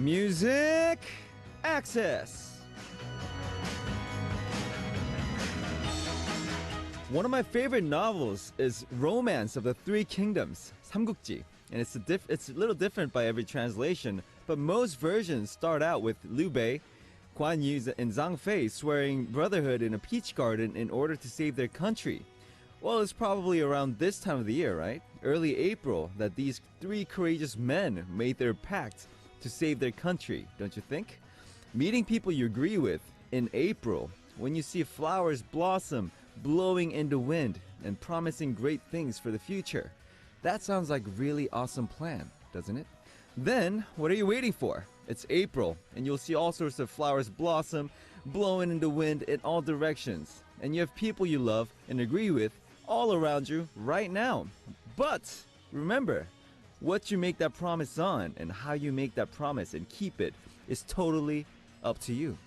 Music Access. One of my favorite novels is Romance of the Three Kingdoms, 삼국지. And it's a little different by every translation, but most versions start out with Liu Bei, Guan Yu, and Zhang Fei swearing brotherhood in a peach garden in order to save their country. Well, it's probably around this time of the year, right? Early April, that these three courageous men made their pact to save their country, don't you think? Meeting people you agree with in April, when you see flowers blossom, blowing in the wind, and promising great things for the future. That sounds like a really awesome plan, doesn't it? Then, what are you waiting for? It's April, and you'll see all sorts of flowers blossom, blowing in the wind in all directions. And you have people you love and agree with all around you right now. But remember, what you make that promise on and how you make that promise and keep it is totally up to you.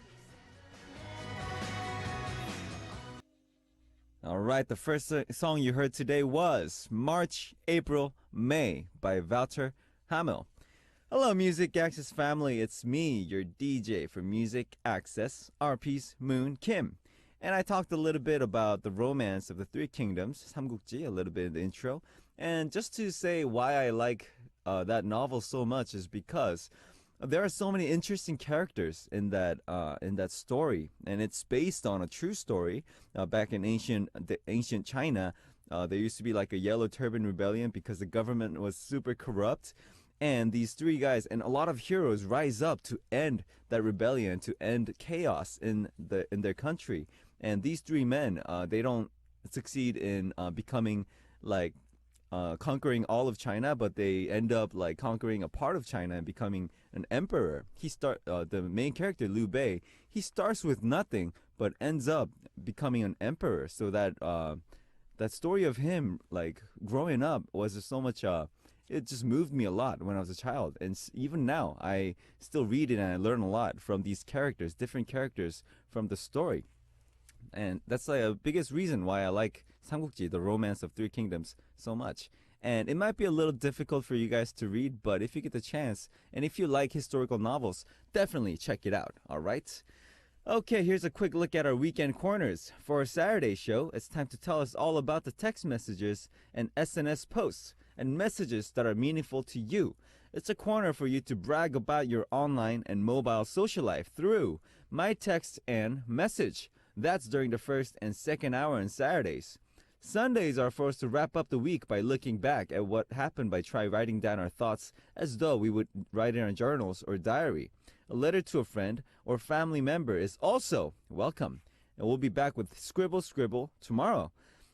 Alright, the first song you heard today was March, April, May by Wouter Hamel. Hello, Music Access family. It's me, your DJ for Music Access, RP's Moon Kim. And I talked a little bit about the romance of the Three Kingdoms, 삼국지, a little bit in the intro. And just to say why I like that novel so much is because there are so many interesting characters in that story, and it's based on a true story. Back in ancient China, there used to be like a Yellow Turban Rebellion because the government was super corrupt, and these three guys and a lot of heroes rise up to end that rebellion, to end chaos in their country. And these three men, they don't succeed in becoming like conquering all of China, but they end up like conquering a part of China and becoming an emperor. The main character Liu Bei, he starts with nothing but ends up becoming an emperor. So that story of him like growing up was just so much. It just moved me a lot when I was a child, and even now I still read it and I learn a lot from these characters, different characters from the story. And that's like a biggest reason why I like 삼국지, the Romance of Three Kingdoms, so much. And it might be a little difficult for you guys to read, but if you get the chance, and if you like historical novels, definitely check it out, alright? Okay, here's a quick look at our weekend corners. For our Saturday show, it's time to tell us all about the text messages and SNS posts and messages that are meaningful to you. It's a corner for you to brag about your online and mobile social life through My Text and Message. That's during the first and second hour on Saturdays. Sundays are for us to wrap up the week by looking back at what happened by writing down our thoughts as though we would write in our journals or diary. A letter to a friend or family member is also welcome. And we'll be back with Scribble Scribble tomorrow.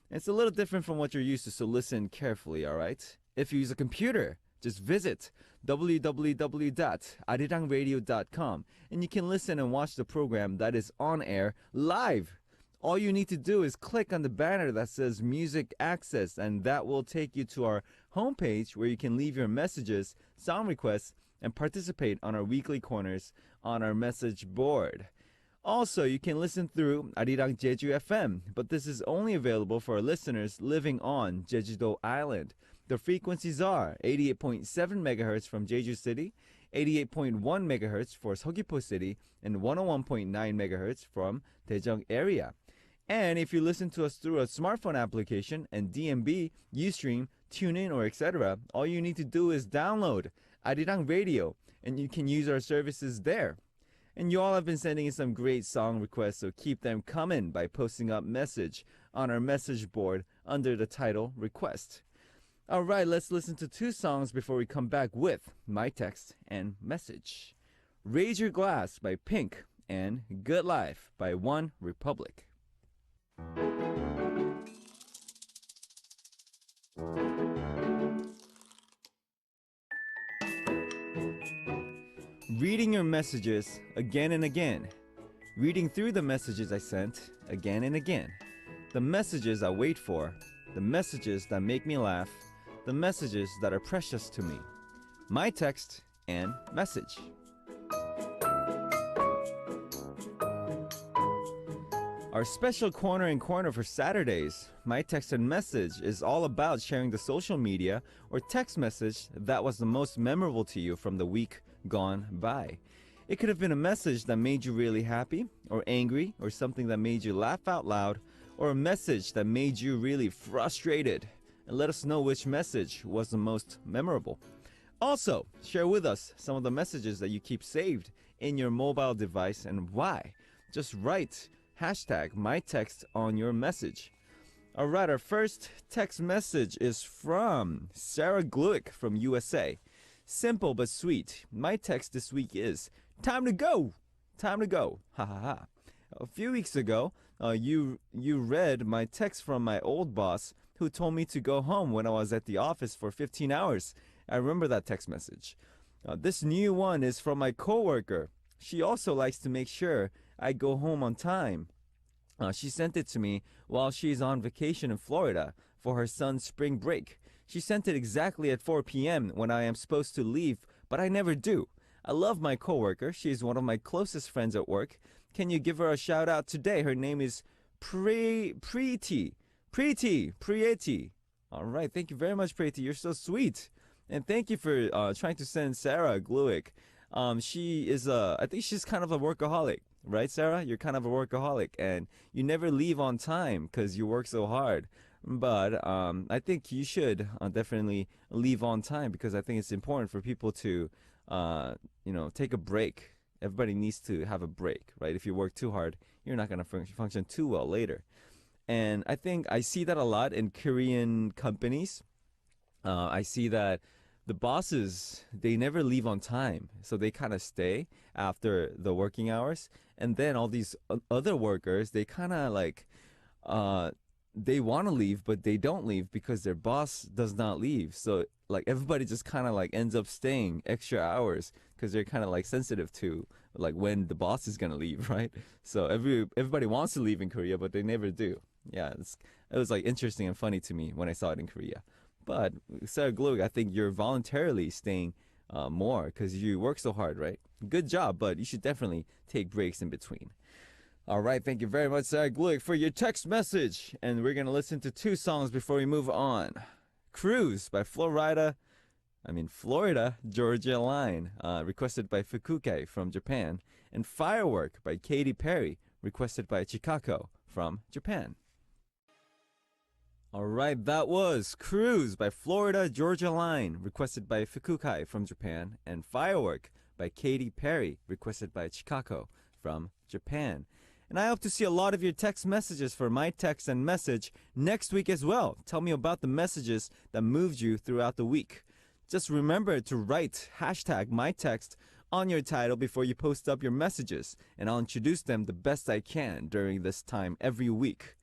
It's a little different from what you're used to, so listen carefully, alright? If you use a computer, just visit www.arirangradio.com and you can listen and watch the program that is on air live. All you need to do is click on the banner that says Music Access, and that will take you to our homepage where you can leave your messages, song requests, and participate on our weekly corners on our message board. Also, you can listen through Arirang Jeju FM, but this is only available for our listeners living on Jeju-do Island. The frequencies are 88.7 MHz from Jeju City, 88.1 MHz for Seogwipo City, and 101.9 MHz from Daejeong area. And if you listen to us through a smartphone application and DMB, Ustream, TuneIn, or etc., all you need to do is download Arirang Radio, and you can use our services there. And you all have been sending in some great song requests, so keep them coming by posting up message on our message board under the title Request. Alright, let's listen to two songs before we come back with My Text and Message. Raise Your Glass by Pink and Good Life by One Republic. Reading your messages again and again. Reading through the messages I sent again and again. The messages I wait for. The messages that make me laugh. The messages that are precious to me. My Text and Message. Our special corner and corner for Saturdays, My Text and Message, is all about sharing the social media or text message that was the most memorable to you from the week gone by. It could have been a message that made you really happy or angry, or something that made you laugh out loud, or a message that made you really frustrated. And let us know which message was the most memorable. Also, share with us some of the messages that you keep saved in your mobile device and why. Just write hashtag MyText on your message. Alright, our first text message is from Sarah Gluick from USA. Simple but sweet. My text this week is, time to go! Time to go. Ha ha ha. A few weeks ago, you read my text from my old boss who told me to go home when I was at the office for 15 hours. I remember that text message. This new one is from my coworker. She also likes to make sure I go home on time. She sent it to me while she's on vacation in Florida for her son's spring break. She sent it exactly at 4 p.m. when I am supposed to leave, but I never do. I love my coworker. She is one of my closest friends at work. Can you give her a shout out today? Her name is Preeti. All right, thank you very much, Preeti. You're so sweet. And thank you for trying to send Sarah Gluick. She is I think she's kind of a workaholic, right, Sarah? You're kind of a workaholic, and you never leave on time because you work so hard. But I think you should definitely leave on time, because I think it's important for people to, take a break. Everybody needs to have a break, right? If you work too hard, you're not going to function too well later. And I think I see that a lot in Korean companies. I see that the bosses, they never leave on time, so they kind of stay after the working hours. And then all these other workers, they kind of like they want to leave, but they don't leave because their boss does not leave. So like everybody just kind of like ends up staying extra hours because they're kind of like sensitive to like when the boss is gonna leave, right? So everybody wants to leave in Korea, but they never do. Yeah, it was like interesting and funny to me when I saw it in Korea. But Sarah Glug, I think you're voluntarily staying more because you work so hard, right? Good job, but you should definitely take breaks in between. All right, thank you very much, Sarah Glug, for your text message. And we're going to listen to two songs before we move on. Cruise by Florida Georgia Line, requested by Fukuke from Japan. And Firework by Katy Perry, requested by Chikako from Japan. All right, that was Cruise by Florida Georgia Line, requested by Fukukai from Japan, and Firework by Katy Perry, requested by Chikako from Japan. And I hope to see a lot of your text messages for My Text and Message next week as well. Tell me about the messages that moved you throughout the week. Just remember to write hashtag MyText on your title before you post up your messages, and I'll introduce them the best I can during this time every week.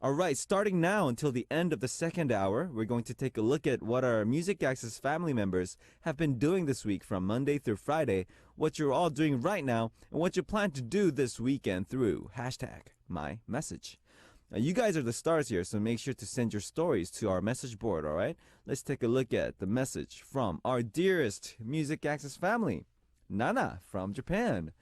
All right, starting now until the end of the second hour, we're going to take a look at what our Music Access family members have been doing this week from Monday through Friday, what you're all doing right now, and what you plan to do this weekend through hashtag MyMessage. Now, you guys are the stars here, so make sure to send your stories to our message board, all right? Let's take a look at the message from our dearest Music Access family, Nana from Japan.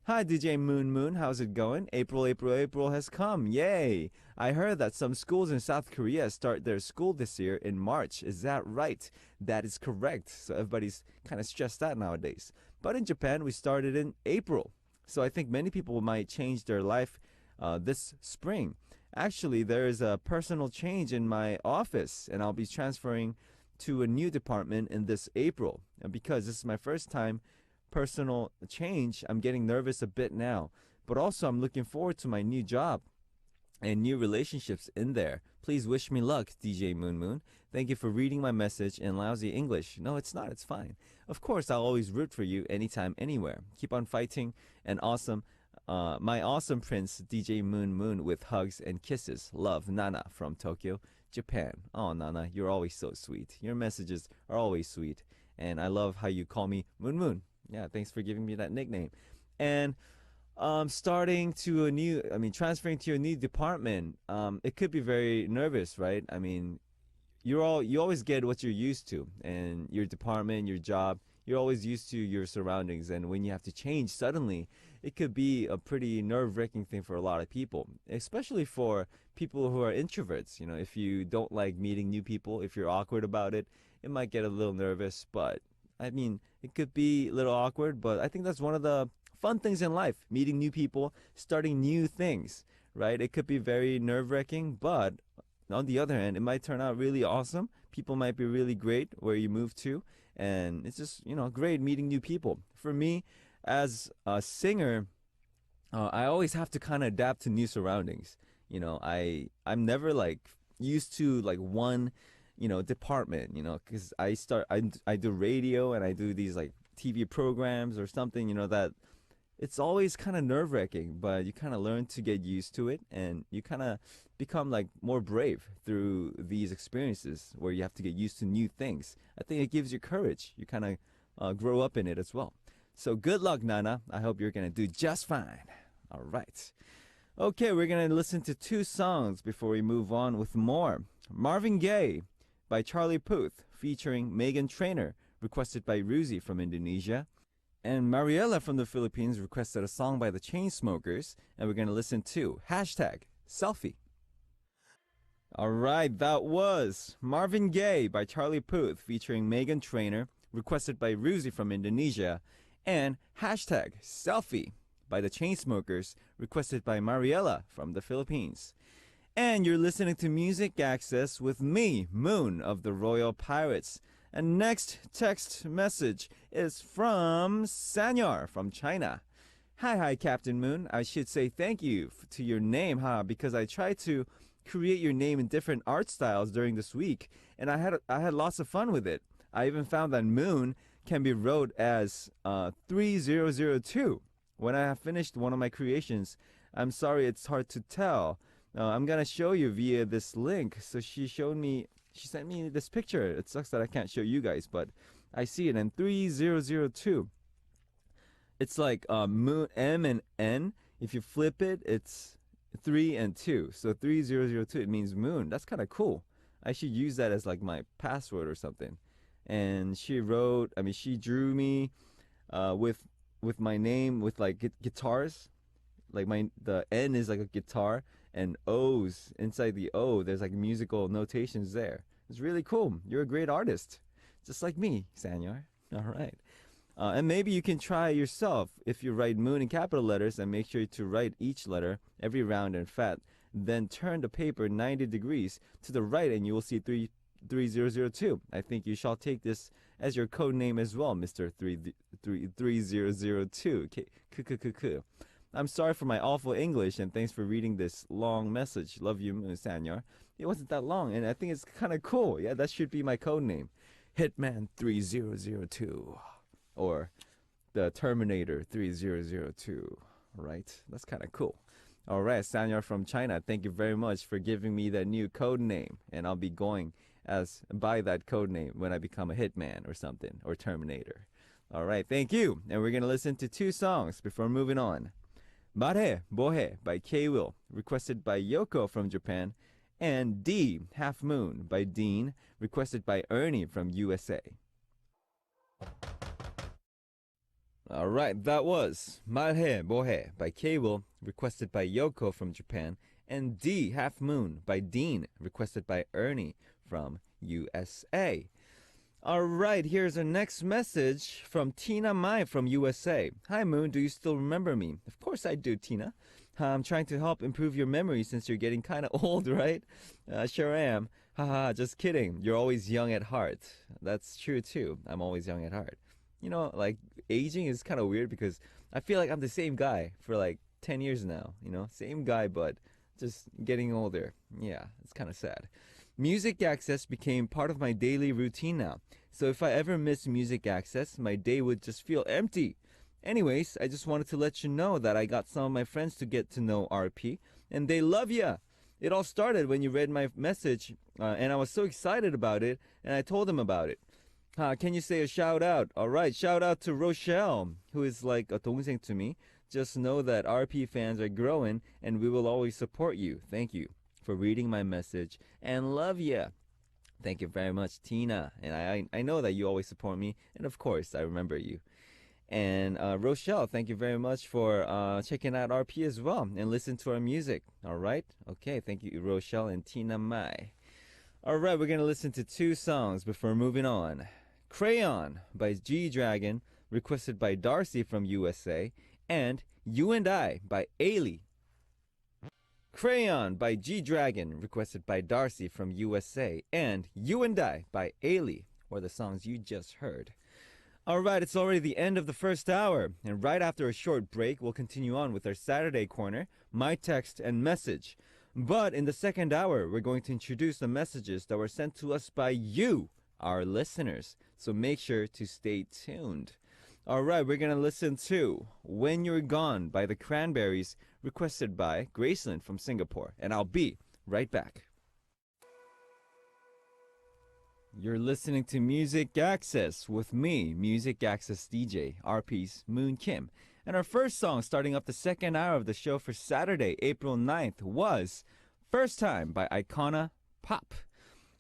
Hi, DJ Moon Moon. How's it going? April has come. Yay! I heard that some schools in South Korea start their school this year in March. Is that right? That is correct. So everybody's kind of stressed out nowadays. But in Japan, we started in April. So I think many people might change their life this spring. Actually, there is a personal change in my office, and I'll be transferring to a new department in this April. And because this is my first time personal change, I'm getting nervous a bit now, but also I'm looking forward to my new job and new relationships in there. Please wish me luck, DJ Moon Moon. Thank you for reading my message in lousy English. No, it's not. It's fine. Of course, I'll always root for you anytime, anywhere. Keep on fighting. And my awesome prince, DJ Moon Moon, with hugs and kisses. Love, Nana from Tokyo, Japan. Oh, Nana, you're always so sweet. Your messages are always sweet. And I love how you call me Moon Moon. Yeah, thanks for giving me that nickname. And transferring to a new department, it could be very nervous, right? I mean, you always get what you're used to, and your department, your job, you're always used to your surroundings, and when you have to change suddenly, it could be a pretty nerve-wracking thing for a lot of people, especially for people who are introverts. You know, if you don't like meeting new people, if you're awkward about it, it might get a little nervous, but I mean, it could be a little awkward, but I think that's one of the fun things in life, meeting new people, starting new things, right? It could be very nerve-wracking, but on the other hand, it might turn out really awesome. People might be really great where you move to, and it's just, great meeting new people. For me, as a singer, I always have to kind of adapt to new surroundings. I'm never like used to like one, department. Because I do radio and I do these like TV programs or something. That it's always kind of nerve wracking, but you kind of learn to get used to it, and you kind of become like more brave through these experiences where you have to get used to new things. I think it gives you courage. You kind of grow up in it as well. So good luck, Nana. I hope you're going to do just fine. All right. Okay, we're going to listen to two songs before we move on with more. Marvin Gaye by Charlie Puth featuring Megan Trainor, requested by Ruzi from Indonesia. And Mariela from the Philippines requested a song by the Chainsmokers, and we're going to listen to #Selfie. All right, that was Marvin Gaye by Charlie Puth featuring Megan Trainor, requested by Ruzi from Indonesia, and #Selfie by the Chainsmokers, requested by Mariela from the Philippines. And you're listening to Music Access with me, Moon of the Royal Pirates. And next text message is from Sanyar from China. Hi, Captain Moon. I should say thank you to your name, because I tried to create your name in different art styles during this week, and I had lots of fun with it. I even found that Moon can be wrote as 3002. When I have finished one of my creations, I'm sorry it's hard to tell. I'm gonna show you via this link. So she sent me this picture. It sucks that I can't show you guys, but I see it. And 3002. It's like moon, M and N. If you flip it, it's 3 and 2. So 3002, it means moon. That's kind of cool. I should use that as like my password or something. And she drew me with my name with like guitars. Like the N is like a guitar, and O's inside the O, there's like musical notations there. It's really cool. You're a great artist, just like me, Sanyar. All right. And maybe you can try yourself if you write moon in capital letters, and make sure to write each letter every round and fat. Then turn the paper 90 degrees to the right, and you will see 3002. I think you shall take this as your code name as well, Mr. 3002. I'm sorry for my awful English, and thanks for reading this long message. Love you, Sanyar. It wasn't that long, and I think it's kind of cool. Yeah, that should be my code name. Hitman 3002. Or the Terminator 3002. Right? That's kind of cool. All right, Sanyar from China, thank you very much for giving me that new code name. And I'll be going by that code name when I become a hitman or something, or Terminator. All right, thank you. And we're going to listen to two songs before moving on. Mare Bohe by K-Will, requested by Yoko from Japan, and D, Half Moon by Dean, requested by Ernie from USA. All right, that was Mare Bohe by K-Will, requested by Yoko from Japan, and D, Half Moon by Dean, requested by Ernie from USA. All right, here's our next message from Tina Mai from USA. Hi, Moon. Do you still remember me? Of course I do, Tina. I'm trying to help improve your memory since you're getting kind of old, right? Sure am. Haha, just kidding. You're always young at heart. That's true, too. I'm always young at heart. Like, aging is kind of weird because I feel like I'm the same guy for like 10 years now. Same guy, but just getting older. Yeah, it's kind of sad. Music Access became part of my daily routine now. So if I ever miss Music Access, my day would just feel empty. Anyways, I just wanted to let you know that I got some of my friends to get to know RP, and they love ya. It all started when you read my message, and I was so excited about it, and I told them about it. Can you say a shout out? All right, shout out to Rochelle, who is like a 동생 to me. Just know that RP fans are growing, and we will always support you. Thank you for reading my message, and love ya. Thank you very much, Tina. And I know that you always support me. And of course, I remember you. And Rochelle, thank you very much for checking out RP as well and listen to our music. All right? Okay, thank you, Rochelle and Tina Mai. All right, we're going to listen to two songs before moving on. Crayon by G Dragon, requested by Darcy from USA, and You and I by Ailey. Crayon by G Dragon, requested by Darcy from USA, and You and I by Ailey were the songs you just heard. All right, it's already the end of the first hour, and right after a short break, we'll continue on with our Saturday corner, My Text and Message. But in the second hour, we're going to introduce the messages that were sent to us by you, our listeners. So make sure to stay tuned. All right, we're going to listen to When You're Gone by the Cranberries, requested by Graceland from Singapore. And I'll be right back. You're listening to Music Access with me, Music Access DJ, RP's Moon Kim. And our first song starting up the second hour of the show for Saturday, April 9th was First Time by Icona Pop.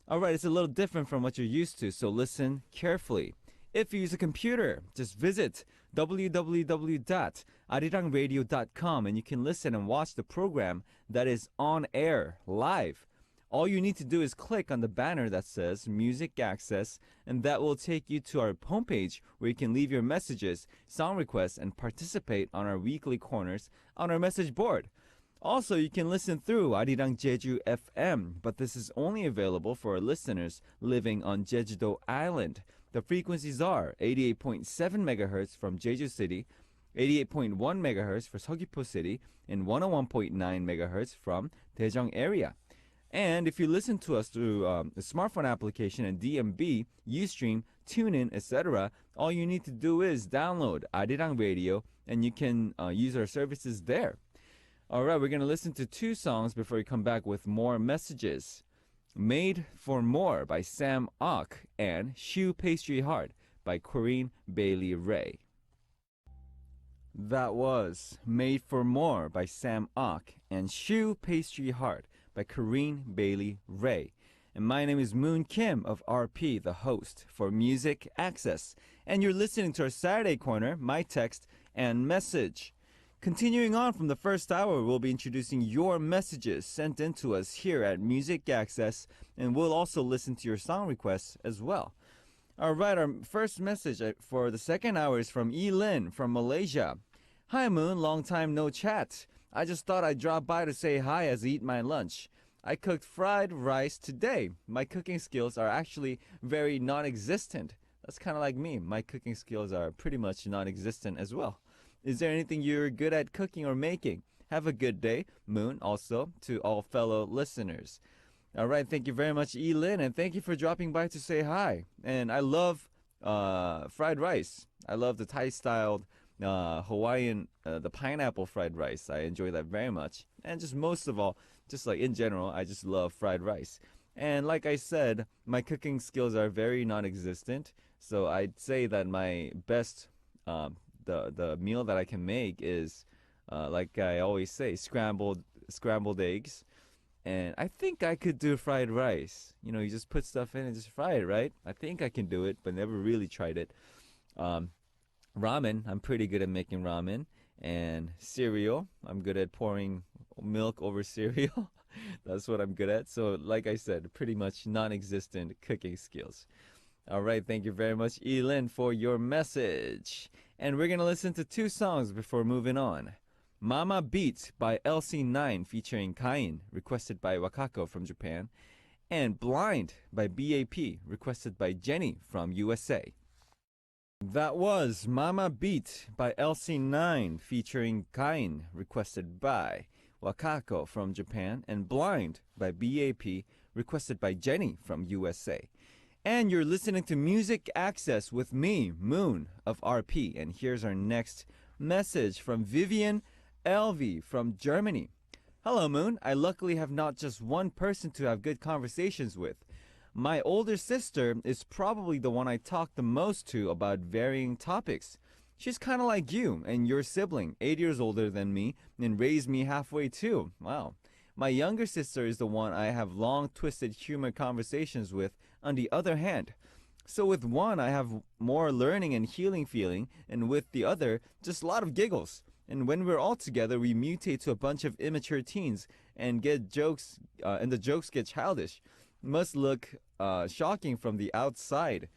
All right, it's a little different from what you're used to, so listen carefully. If you use a computer, just visit www.arirangradio.com and you can listen and watch the program that is on air live. All you need to do is click on the banner that says Music Access, and that will take you to our homepage where you can leave your messages, song requests, and participate on our weekly corners on our message board. Also, you can listen through Arirang Jeju FM, but this is only available for our listeners living on Jeju-do Island. The frequencies are 88.7 MHz from Jeju City, 88.1 MHz for Seogwipo City, and 101.9 MHz from Daejeong area. And if you listen to us through the smartphone application and DMB, Ustream, TuneIn, etc., all you need to do is download Arirang Radio and you can use our services there. All right, we're going to listen to two songs before we come back with more messages. Made for More by Sam Ock and Shoe Pastry Heart by Corinne Bailey Ray. That was Made for More by Sam Ock and Shoe Pastry Heart by Corinne Bailey Ray. And my name is Moon Kim of RP, the host for Music Access. And you're listening to our Saturday Corner, My Text and Message. Continuing on from the first hour, we'll be introducing your messages sent in to us here at Music Access, and we'll also listen to your song requests as well. All right, our first message for the second hour is from Lin from Malaysia. Hi Moon, long time no chat. I just thought I'd drop by to say hi as I eat my lunch. I cooked fried rice today. My cooking skills are actually very non-existent. That's kind of like me. My cooking skills are pretty much non-existent as well. Is there anything you're good at cooking or making? Have a good day, Moon, also to all fellow listeners. All right, thank you very much, Lin, and thank you for dropping by to say hi. And I love fried rice. I love the Thai-styled Hawaiian, the pineapple fried rice. I enjoy that very much. And just most of all, just like in general, I just love fried rice. And like I said, my cooking skills are very non-existent. So I'd say that my best, the meal that I can make is, like I always say, scrambled eggs. And I think I could do fried rice. You know, you just put stuff in and just fry it, right? I think I can do it, but never really tried it. Ramen, I'm pretty good at making ramen. And cereal, I'm good at pouring milk over cereal. That's what I'm good at. So like I said, pretty much non-existent cooking skills. All right, thank you very much, Elin, for your message. And we're going to listen to two songs before moving on. Mama Beat by LC9 featuring Kain, requested by Wakako from Japan. And Blind by BAP, requested by Jenny from USA. That was Mama Beat by LC9 featuring Kain, requested by Wakako from Japan, and Blind by BAP, requested by Jenny from USA. And you're listening to Music Access with me, Moon of RP, and here's our next message from Vivian LV from Germany. Hello, Moon. I luckily have not just one person to have good conversations with. My older sister is probably the one I talk the most to about varying topics. She's kind of like you and your sibling, 8 years older than me, and raised me halfway too. Wow. My younger sister is the one I have long, twisted humor conversations with, on the other hand. So with one, I have more learning and healing feeling, and with the other, just a lot of giggles. And when we're all together, we mutate to a bunch of immature teens and get jokes, and the jokes get childish. Must look shocking from the outside.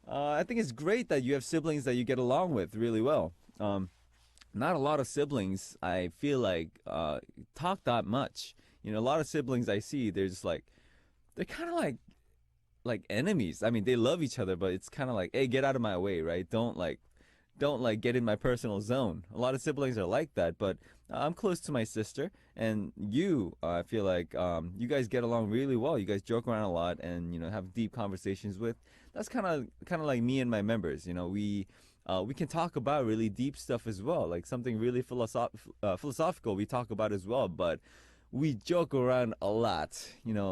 I think it's great that you have siblings that you get along with really well. Not a lot of siblings I feel like talk that much. You know, a lot of siblings I see, they're just like they're kind of like enemies. I mean, they love each other, but it's kind of like, hey, get out of my way, right? Don't get in my personal zone. A lot of siblings are like that, but I'm close to my sister, and you, I feel like you guys get along really well. You guys joke around a lot, and have deep conversations with. That's kind of like me and my members. We can talk about really deep stuff as well, like something really philosophical. We talk about as well, but we joke around a lot.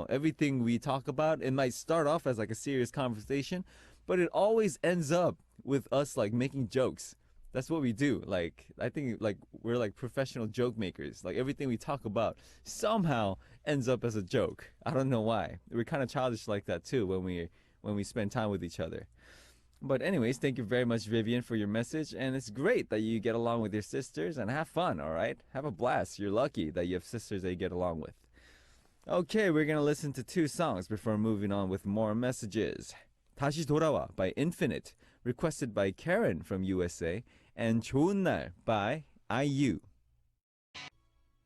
Everything we talk about, it might start off as like a serious conversation, but it always ends up with us like making jokes. That's what we do. Like I think like we're like professional joke makers. Like everything we talk about somehow ends up as a joke. I don't know why. We're kind of childish like that too when we spend time with each other. But anyways, thank you very much, Vivian, for your message, and it's great that you get along with your sisters and have fun. All right, have a blast. You're lucky that you have sisters that you get along with. Okay, we're gonna listen to two songs before moving on with more messages. 다시 돌아와 by Infinite, requested by Karen from USA, and 좋은 날 by IU.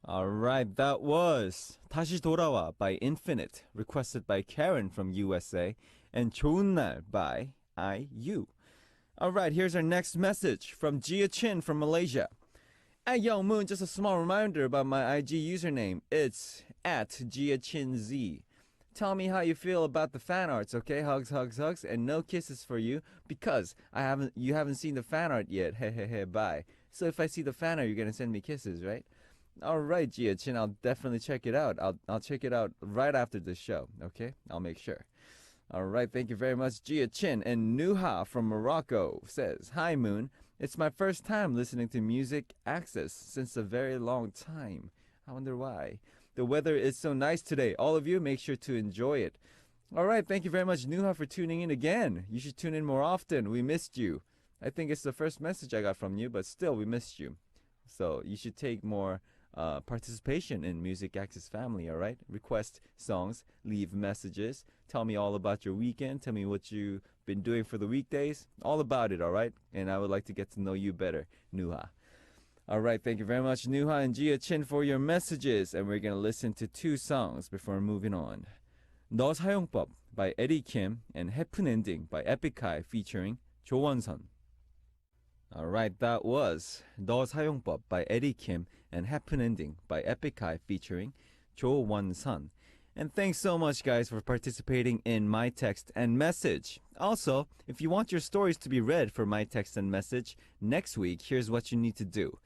Alright, that was 다시 돌아와 by Infinite, requested by Karen from USA, and 좋은 날 by IU. Alright, here's our next message from Gia Chin from Malaysia. Hey, yo, Moon, just a small reminder about my IG username. It's at GiaChinZ. Tell me how you feel about the fan arts, okay? Hugs, hugs, hugs, and no kisses for you because you haven't seen the fan art yet. Hehehe, bye. So if I see the fan art, you're gonna send me kisses, right? All right, Gia Chin, I'll definitely check it out. I'll check it out right after this show, okay? I'll make sure. All right, thank you very much, Gia Chin. And Nuha from Morocco says, "Hi, Moon. It's my first time listening to Music Access since a very long time. I wonder why. The weather is so nice today. All of you, make sure to enjoy it." All right, thank you very much, Nuha, for tuning in again. You should tune in more often. We missed you. I think it's the first message I got from you, but still, we missed you. So you should take more participation in Music Access family, all right? Request songs, leave messages, tell me all about your weekend, tell me what you've been doing for the weekdays, all about it, all right? And I would like to get to know you better, Nuha. All right, thank you very much, Nuha and Gia Chin, for your messages. And we're going to listen to two songs before moving on. 너 사용법 by Eddie Kim and Happy Ending by Epic High featuring 조원선. All right, that was 너 사용법 by Eddie Kim and Happy Ending by Epic High featuring 조원선. And thanks so much, guys, for participating in My Text and Message. Also, if you want your stories to be read for My Text and Message next week, here's what you need to do.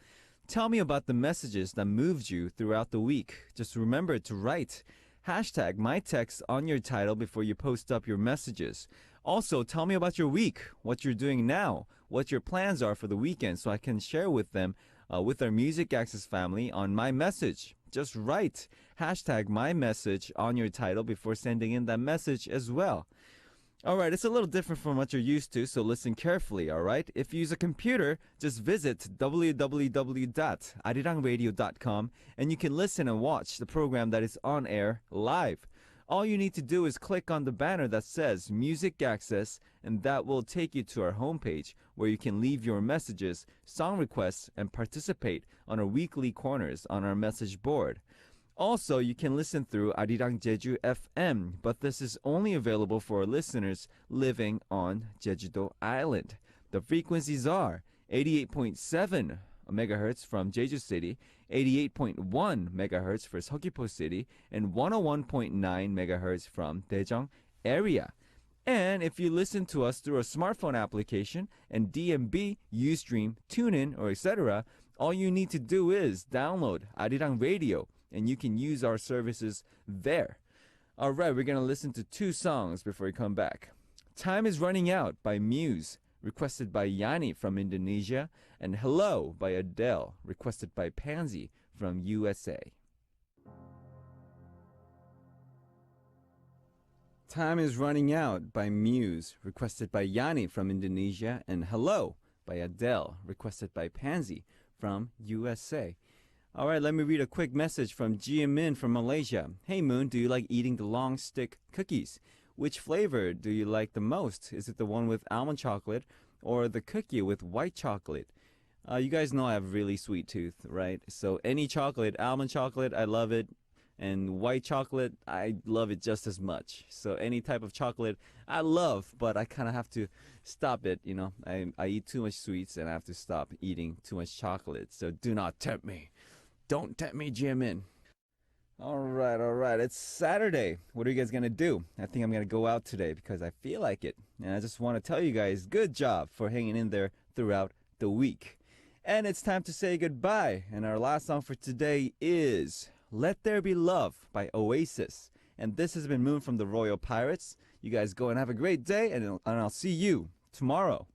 Tell me about the messages that moved you throughout the week. Just remember to write hashtag MyText on your title before you post up your messages. Also, tell me about your week, what you're doing now, what your plans are for the weekend so I can share with them, with our Music Access family on my message. Just write hashtag my message on your title before sending in that message as well. All right, it's a little different from what you're used to, so listen carefully, all right? If you use a computer, just visit www.arirangradio.com and you can listen and watch the program that is on air live. All you need to do is click on the banner that says Music Access, and that will take you to our homepage where you can leave your messages, song requests, and participate on our weekly corners on our message board. Also, you can listen through Arirang Jeju FM, but this is only available for our listeners living on Jeju-do Island. The frequencies are 88.7 megahertz from Jeju City, 88.1 megahertz for Seogwipo City, and 101.9 megahertz from Daejeong area. And if you listen to us through a smartphone application and DMB, Ustream, TuneIn, or etc., all you need to do is download Arirang Radio, and you can use our services there. All right, we're going to listen to two songs before we come back. Time is Running Out by Muse, requested by Yani from Indonesia, and Hello by Adele, requested by Pansy from USA. Time is Running Out by Muse, requested by Yani from Indonesia, and Hello by Adele, requested by Pansy from USA. All right, let me read a quick message from Jiamin from Malaysia. Hey Moon, do you like eating the long stick cookies? Which flavor do you like the most? Is it the one with almond chocolate or the cookie with white chocolate? You guys know I have really sweet tooth, right? So any chocolate, almond chocolate, I love it. And white chocolate, I love it just as much. So any type of chocolate, I love, but I kind of have to stop it, you know. I eat too much sweets and I have to stop eating too much chocolate. So do not tempt me. Don't tempt me, Jimin. All right, all right. It's Saturday. What are you guys going to do? I think I'm going to go out today because I feel like it. And I just want to tell you guys, good job for hanging in there throughout the week. And it's time to say goodbye. And our last song for today is Let There Be Love by Oasis. And this has been Moon from the Royal Pirates. You guys go and have a great day, and I'll see you tomorrow.